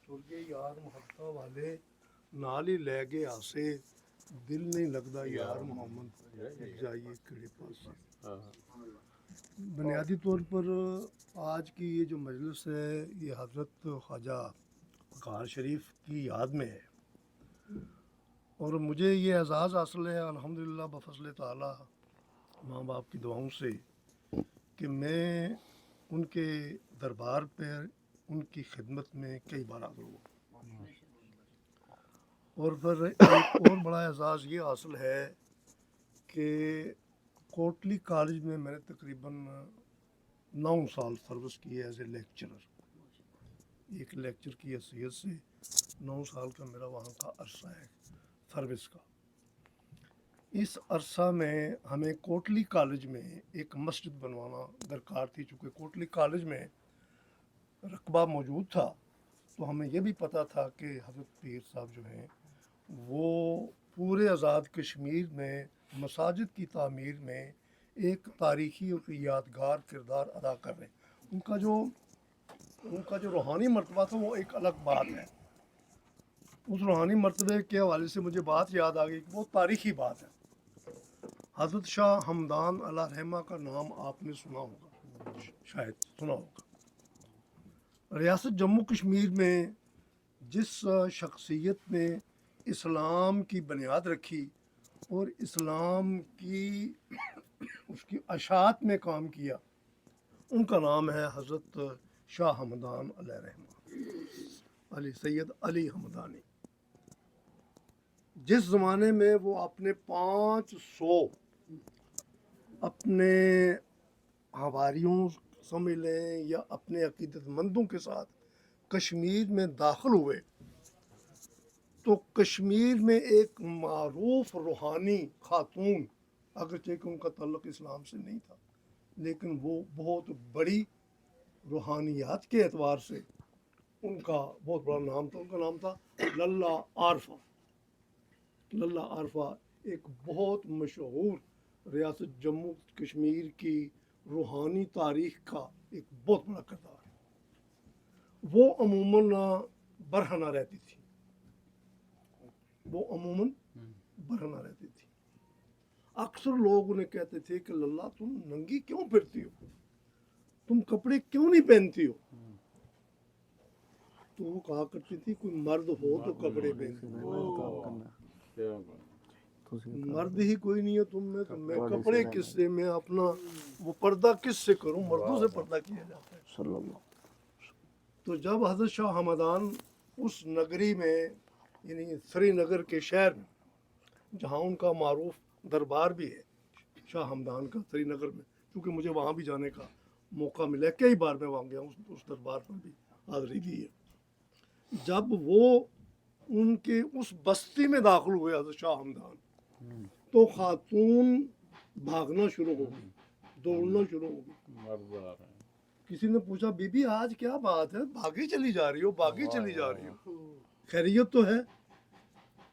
ਤੁਰਗੇ ਯਾਰ ਮੁਹੱਬਤਾਂ ਵਾਲੇ ਨਾਲ ਹੀ ਲੈ ਗਏ ਆਸੇ दिल नहीं लगता यार मोहम्मद जाइए किड़े पास से। बुनियादी तौर पर आज की ये जो मजलिस है ये हज़रत ख्वाजा वक़ार शरीफ की याद में है और मुझे ये एज़ाज़ हासिल है अल्हम्दुलिल्लाह बफ़ज़ल ताला माँ बाप की दुआओं से कि मैं उनके दरबार पर उनकी खिदमत में कई बार हाज़िर हुआ और फिर एक और बड़ा एजाज़ ये हासिल है कि कोटली कॉलेज में मैंने तकरीबन 9 साल सर्विस की है एज ए लेक्चरर। एक लेक्चर की हैसियत से 9 साल का मेरा वहाँ का अरसा है सर्विस का। इस अरसा में हमें कोटली कॉलेज में एक मस्जिद बनवाना दरकार थी। चूँकि कोटली कॉलेज में रकबा मौजूद था तो हमें यह भी पता था कि हज़रत पीर साहब जो हैं वो पूरे आज़ाद कश्मीर में मसाजिद की तामीर में एक तारीख़ी और यादगार किरदार अदा कर रहे हैं। उनका जो रूहानी मर्तबा था वो एक अलग बात है। उस रूहानी मर्तबे के हवाले से मुझे बात याद आ गई कि वो तारीख़ी बात है। हज़रत शाह हमदान अल्लाह रहमा का नाम आपने सुना होगा, शायद सुना होगा। रियासत जम्मू कश्मीर में जिस शख्सियत ने इस्लाम की बुनियाद रखी और इस्लाम की उसकी अशात में काम किया, उनका नाम है हज़रत शाह हमदान अलैहि रहमा अली सैयद अली हमदानी। जिस ज़माने में वो अपने 500 अपने हवारियों समझ लें या अपने अकीदतमंदों के साथ कश्मीर में दाखिल हुए तो कश्मीर में एक मारूफ रूहानी खातून, अगरचे कि उनका तल्लुक इस्लाम से नहीं था, लेकिन वो बहुत बड़ी रूहानियात के एतबार से उनका बहुत बड़ा नाम था। उनका नाम था लल्ला आरफा। लल्ला आरफा एक बहुत मशहूर रियासत जम्मू कश्मीर की रूहानी तारीख़ का एक बहुत बड़ा किरदार है। वो अमूमन बरहना रहती थी। अक्सर लोग उन्हें कहते थे कि लल्ला तुम नंगी क्यों फिरती हो, तुम कपड़े क्यों नहीं पहनती हो। तो वो कहा करती थी कोई मर्द हो तो कपड़े पहन, मर्द ही कोई नहीं है तुम में तो मैं कपड़े किससे, मैं अपना वो पर्दा किससे करूं, मर्दों से पर्दा किया जाता है। तो जब हज़रत शाह हमदान उस नगरी में यानी श्रीनगर के शहर में जहाँ उनका मारूफ दरबार भी है शाह हमदान का श्रीनगर में, क्योंकि मुझे वहाँ भी जाने का मौका मिला, कई बार मैं वहाँ गया उस दरबार पर भी हाज़िरी दी है। जब वो उनके उस बस्ती में दाखिल हुए हज़रत शाह हमदान, तो खातून भागना शुरू हो गई, दौड़ना शुरू हो गई। किसी ने पूछा बीबी आज क्या बात है, भागी चली जा रही हो, भागी चली जा रही हो, खैरियत तो है।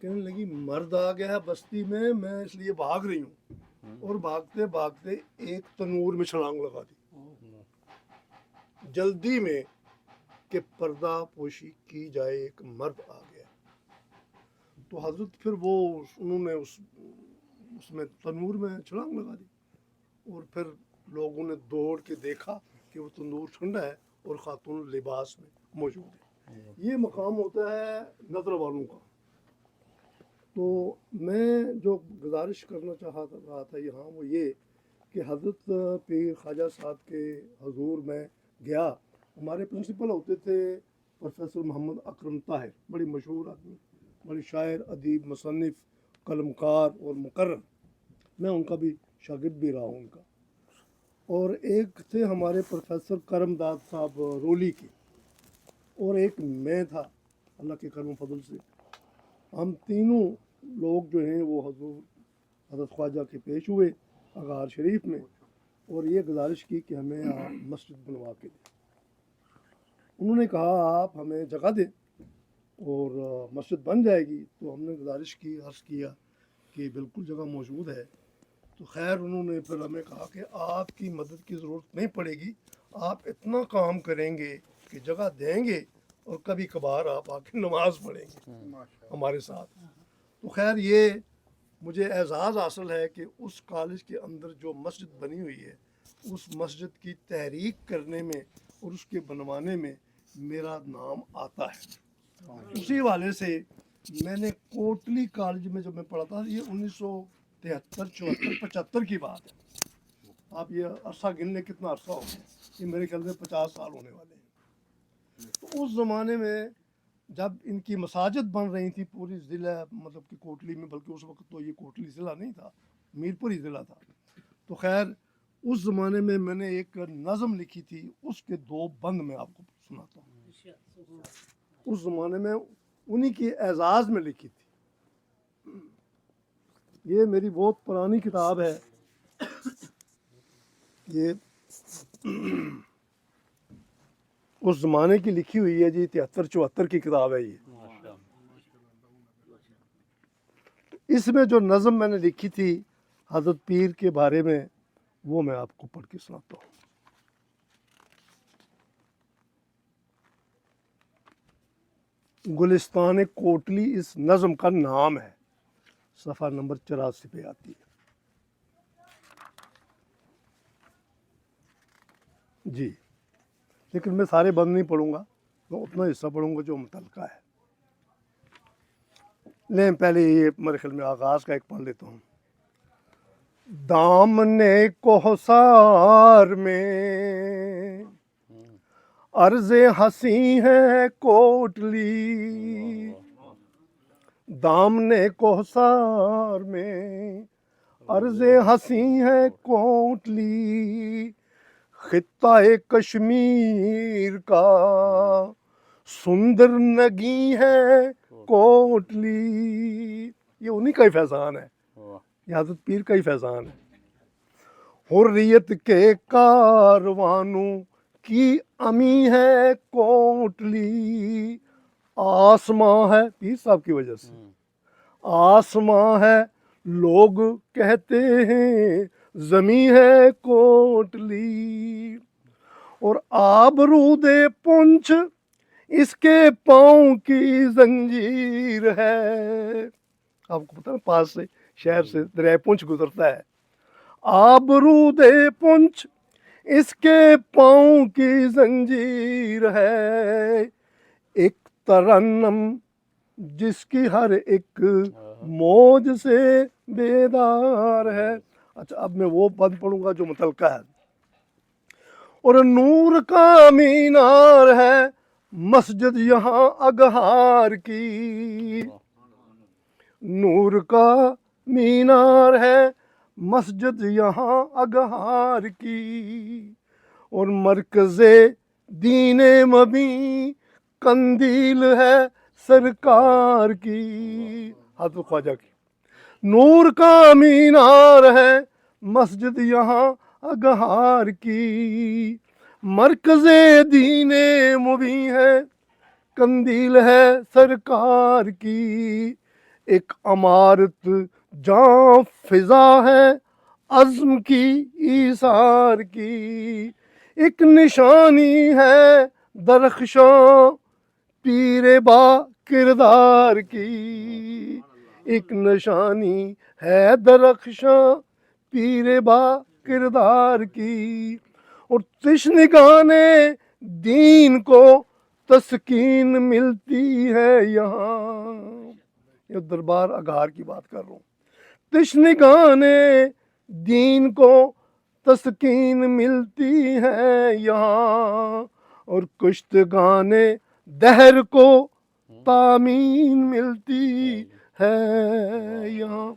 कहने लगी मर्द आ गया है बस्ती में, मैं इसलिए भाग रही हूँ। और भागते भागते एक तनूर में छलांग लगा दी जल्दी में कि पर्दा पोशी की जाए, एक मर्द आ गया। तो हजरत फिर वो उन्होंने उसमें तनूर में छलांग लगा दी और फिर लोगों ने दौड़ के देखा कि वो तंदूर ठंडा है और खातून लिबास में मौजूद है। ये मकाम होता है नज़र वालों का। तो मैं जो गुजारिश करना चाह रहा था यहाँ वो ये कि हज़रत पीर ख्वाजा साहब के हजूर में गया। हमारे प्रिंसिपल होते थे प्रोफेसर मोहम्मद अकरम ताहिर, बड़ी मशहूर आदमी, बड़ी शायर, अदीब, मुसन्निफ़, कलमकार और मुकर्रर। मैं उनका भी शागिर्द भी रहा हूँ उनका। और एक थे हमारे प्रोफेसर करमदाद साहब रोली के, और एक मैं था अल्लाह के करम फजल से। हम तीनों लोग जो हैं वो हजूर हज़रत ख्वाजा के पेश हुए अगार शरीफ में और ये गुजारिश की कि हमें आप मस्जिद बनवा के दें। उन्होंने कहा आप हमें जगह दें और मस्जिद बन जाएगी। तो हमने गुजारिश की, अर्ज़ किया कि बिल्कुल जगह मौजूद है। तो खैर उन्होंने फिर हमें कहा कि आपकी मदद की ज़रूरत नहीं पड़ेगी, आप इतना काम करेंगे कि जगह देंगे اور کبھی کبھار آپ آ کے نماز پڑھیں گے ہمارے ساتھ. تو خیر یہ مجھے اعزاز حاصل ہے کہ اس کالج کے اندر جو مسجد بنی ہوئی ہے اس مسجد کی تحریک کرنے میں اور اس کے بنوانے میں میرا نام آتا ہے. اسی حوالے سے میں نے کوٹلی کالج میں جب میں پڑھا تھا، یہ 1973 74 75 کی بات ہے. آپ یہ عرصہ گن لیں کتنا عرصہ ہو گیا، یہ میرے خیال میں 50 سال ہونے والے ہیں. تو اس زمانے میں جب ان کی مساجد بن رہی تھی پوری ضلع مطلب کہ کوٹلی میں، بلکہ اس وقت تو یہ کوٹلی ضلع نہیں تھا، میرپور ہی ضلع تھا. تو خیر اس زمانے میں نے ایک نظم لکھی تھی، اس کے 2 بند میں آپ کو سناتا ہوں. اس زمانے میں انہی کی اعزاز میں لکھی تھی. یہ میری بہت پرانی کتاب ہے، یہ اس زمانے کی لکھی ہوئی ہے جی، 73 74 کی کتاب ہے یہ. اس میں جو نظم میں نے لکھی تھی حضرت پیر کے بارے میں، وہ میں آپ کو پڑھ کے سناتا ہوں. گلستان کوٹلی اس نظم کا نام ہے، صفحہ نمبر 84 پہ آتی ہے. جی لیکن میں سارے بند نہیں پڑھوں گا، میں اتنا حصہ پڑھوں گا جو متعلقہ ہے. لیں پہلے یہ میرے خیال میں آغاز کا ایک پڑھ لیتا ہوں. دامنے کوثر میں عرض حسیں ہے کوٹلی، دامنے کوثر میں عرض حسیں ہے کوٹلی، خطہ کشمیر کا سندر نگی ہے کوٹلی. یہ انہی کا ہی فیضان ہے، یہ حضرت پیر کا ہی فیضان ہے. حریت کے کاروانوں کی امی ہے کوٹلی، آسماں ہے پیر صاحب کی وجہ سے، آسماں ہے لوگ کہتے ہیں زمیں ہے کوٹلی، اور آبرود پنچ اس کے پاؤں کی زنجیر ہے. آپ کو پتہ ہے پاس سے شہر سے دریائے پنچ گزرتا ہے. آبرود پنچ اس کے پاؤں کی زنجیر ہے، ایک ترنم جس کی ہر ایک موج سے بیدار ہے. اچھا اب میں وہ بند پڑھوں گا جو متعلقہ ہے. اور نور کا مینار ہے مسجد یہاں اگہار کی، نور کا مینار ہے مسجد یہاں اگہار کی، اور مرکز دین مبیں قندیل ہے سرکار کی. حضرت خواجہ کی نور کا مینار ہے مسجد یہاں اگہار کی، مرکز دین مبیں ہے قندیل ہے سرکار کی، ایک عمارت جاں فضا ہے عزم کی ایثار کی، ایک نشانی ہے درخشاں پیر با کردار کی، ایک نشانی ہے درخشاں پیر با کردار کی، اور تشنگان دین کو تسکین ملتی ہے یہاں. یہ دربار اگہار کی بات کر رہا ہوں. تشنگان دین کو تسکین ملتی ہے یہاں، اور کشتگان دہر کو تامین ملتی ہے یہاں.